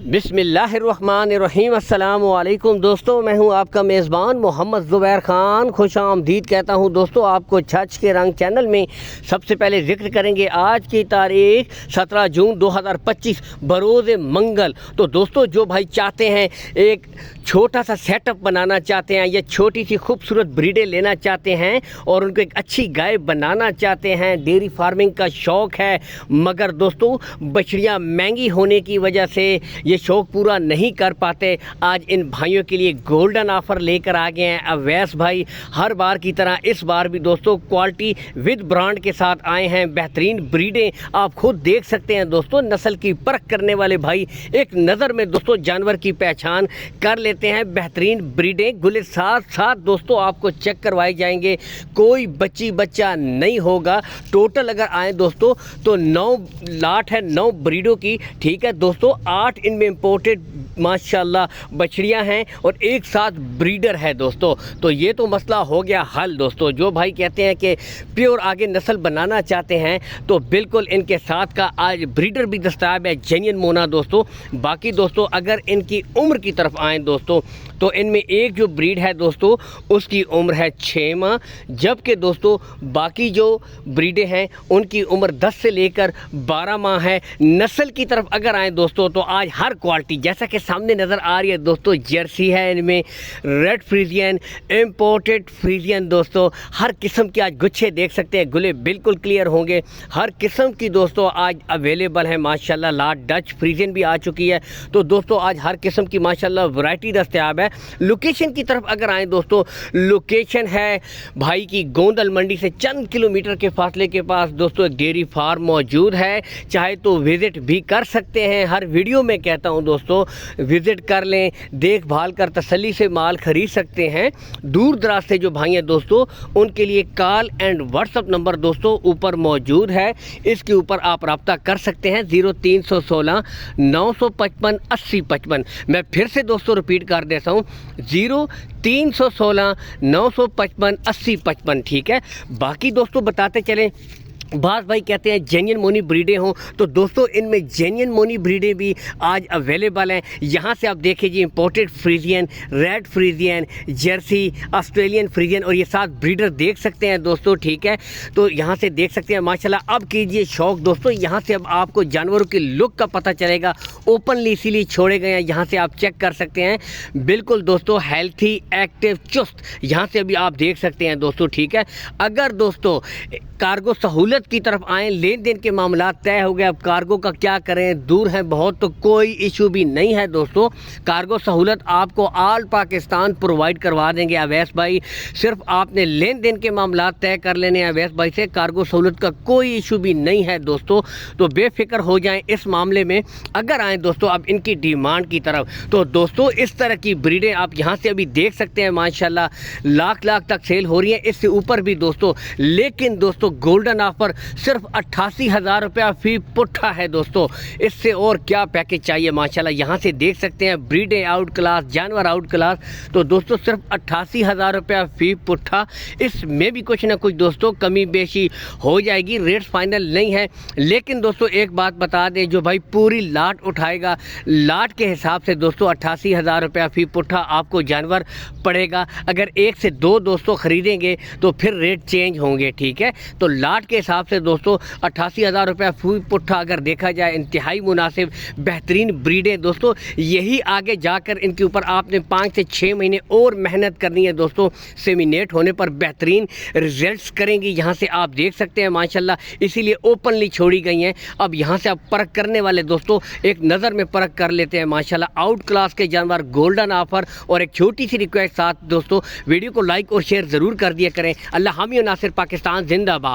बिस्मिल्लाहिर्रहमानिर्रहीम। अस्सलाम वालेकुम दोस्तों, मैं हूं आपका मेज़बान मोहम्मद ज़ुबैर ख़ान। खुश आमदीद कहता हूं दोस्तों आपको छछ के रंग चैनल में। सबसे पहले ज़िक्र करेंगे आज की तारीख 17 जून 2025 बरोज़ मंगल। तो दोस्तों जो भाई चाहते हैं एक छोटा सा सेटअप बनाना चाहते हैं या छोटी सी खूबसूरत ब्रीडें लेना चाहते हैं और उनको एक अच्छी गाय बनाना चाहते हैं, डेयरी फार्मिंग का शौक़ है, मगर दोस्तों बछड़ियाँ महंगी होने की वजह से ये शौक़ पूरा नहीं कर पाते, आज इन भाइयों के लिए गोल्डन ऑफ़र लेकर आ गए हैं अवैस भाई। हर बार की तरह इस बार भी दोस्तों क्वालिटी विद ब्रांड के साथ आए हैं। बेहतरीन ब्रीडें आप खुद देख सकते हैं दोस्तों। नस्ल की परख करने वाले भाई एक नज़र में दोस्तों जानवर की पहचान कर लेते हैं। बेहतरीन ब्रीडें गुले साथ साथ दोस्तों आपको चेक करवाए जाएंगे, कोई बच्चा नहीं होगा। टोटल अगर आए दोस्तों तो 9 लाट है, 9 ब्रीडों की, ठीक है दोस्तों। 8 इनमें इंपोर्टेड माशाल्लाह बछड़ियां हैं और एक साथ ब्रीडर है दोस्तों। तो ये तो मसला हो गया हल दोस्तों। जो भाई कहते हैं कि प्योर आगे नस्ल बनाना चाहते हैं तो बिल्कुल इनके साथ का आज ब्रीडर भी दस्तावेज है, जेन्युइन मोना दोस्तों। बाकी दोस्तों अगर इनकी उम्र की तरफ आएँ दोस्तों तो इनमें एक जो ब्रीड है दोस्तों उसकी उम्र है 6 माह, जबकि दोस्तों बाकी जो ब्रीडें हैं उनकी उम्र 10 से लेकर 12 माह है। नस्ल की तरफ अगर आएँ दोस्तों तो आज हर क्वालिटी जैसा कि सामने नज़र आ रही है दोस्तों, जर्सी है, इनमें रेड फ्रीजियन, इंपोर्टेड फ्रीजियन दोस्तों, हर किस्म के आज गुच्छे देख सकते हैं, गुले बिल्कुल क्लियर होंगे। हर किस्म की दोस्तों आज अवेलेबल है माशाल्लाह। लाट डच फ्रीजियन भी आ चुकी है। तो दोस्तों आज हर किस्म की माशाल्लाह वैरायटी दस्तयाब है। लोकेशन की तरफ अगर आएँ दोस्तों, लोकेशन है भाई की गोंदल मंडी से चंद किलोमीटर के फासले के पास दोस्तों एक डेयरी फार्म मौजूद है। चाहे तो विज़िट भी कर सकते हैं। हर वीडियो में कहता हूं दोस्तों विज़िट कर लें, देखभाल कर तसल्ली से माल ख़रीद सकते हैं। दूर दराज से जो भाई हैं दोस्तों उनके लिए कॉल एंड व्हाट्सअप नंबर दोस्तों ऊपर मौजूद है, इसके ऊपर आप रब्ता कर सकते हैं 0316 955 8055। मैं फिर से दोस्तों रिपीट कर देता हूँ 0316 955 8055, ठीक है। बाकी दोस्तों बताते चलें, बात भाई कहते हैं जेन्युइन मोनी ब्रीडें हों तो दोस्तों इनमें जेन्युइन मोनी ब्रीडें भी आज अवेलेबल हैं। यहाँ से आप देखिए जी, imported Friesian, red Friesian, Jersey, Australian Friesian और ये 7 ब्रीडर देख सकते हैं दोस्तों, ठीक है। तो यहाँ से देख सकते हैं माशाल्लाह। अब कीजिए शौक़ दोस्तों, यहाँ से अब आपको जानवरों की लुक का पता चलेगा। ओपनली इसीलिए छोड़े गए हैं, यहाँ से आप चेक कर सकते हैं। बिल्कुल दोस्तों हेल्थी, एक्टिव, चुस्त यहाँ से अभी आप देख सकते हैं दोस्तों, ठीक है। अगर दोस्तों कार्गो सहूलत की तरफ आएँ, लेन देन के मामला तय हो गए, अब कार्गो का क्या करें, दूर है बहुत, तो कोई इशू भी नहीं है दोस्तों। कार्गो सहूलत आपको ऑल पाकिस्तान प्रोवाइड करवा देंगे अवैस भाई। सिर्फ आपने लेन देन के मामला तय कर लेने हैं अवैस भाई से, कार्गो सहूलत का कोई इशू भी नहीं है दोस्तों। तो बेफिक्र हो जाएं इस मामले में। अगर आएँ दोस्तों अब इनकी डिमांड की तरफ, तो दोस्तों इस तरह की ब्रीडें आप यहाँ से अभी देख सकते हैं माशाल्लाह, लाख तक सेल हो रही है, इससे ऊपर भी दोस्तों। लेकिन दोस्तों गोल्डन ऑफर सिर्फ 88,000 रुपया फी पुट्ठा है दोस्तों। इससे और क्या पैकेज चाहिए माशाल्लाह। यहाँ से देख सकते हैं ब्रीडें आउट क्लास, जानवर आउट क्लास। तो दोस्तों सिर्फ 88,000 रुपया फी पुट्ठा, इसमें भी कुछ ना कुछ दोस्तों कमी बेशी हो जाएगी, रेट्स फाइनल नहीं है। लेकिन दोस्तों एक बात बता दें, जो भाई पूरी लाट उठाएगा, लाट के हिसाब से दोस्तों 88,000 रुपया फी पुट्ठा आपको जानवर पड़ेगा। अगर 1 से 2 दोस्तों ख़रीदेंगे तो फिर रेट चेंज होंगे, ठीक है। तो लाट के हिसाब से दोस्तों 88,000 रुपया फी पुट्ठा अगर देखा जाए इंतहाई मुनासिब। बेहतरीन ब्रीडें दोस्तों, यही आगे जाकर इनके ऊपर आपने 5 से 6 महीने और मेहनत करनी है दोस्तों। सेमिनेट होने पर बेहतरीन रिजल्ट्स करेंगी, यहाँ से आप देख सकते हैं माशाल्लाह। इसीलिए ओपनली छोड़ी गई हैं। अब यहाँ से आप परख करने वाले दोस्तों एक नज़र में परख कर लेते हैं माशाल्लाह। आउट क्लास के जानवर, गोल्डन ऑफर। और एक छोटी सी रिक्वेस्ट साथ दोस्तों, वीडियो को लाइक और शेयर ज़रूर कर दिया करें। अल्लाह हामी और नासिर, पाकिस्तान जिंदाबाद।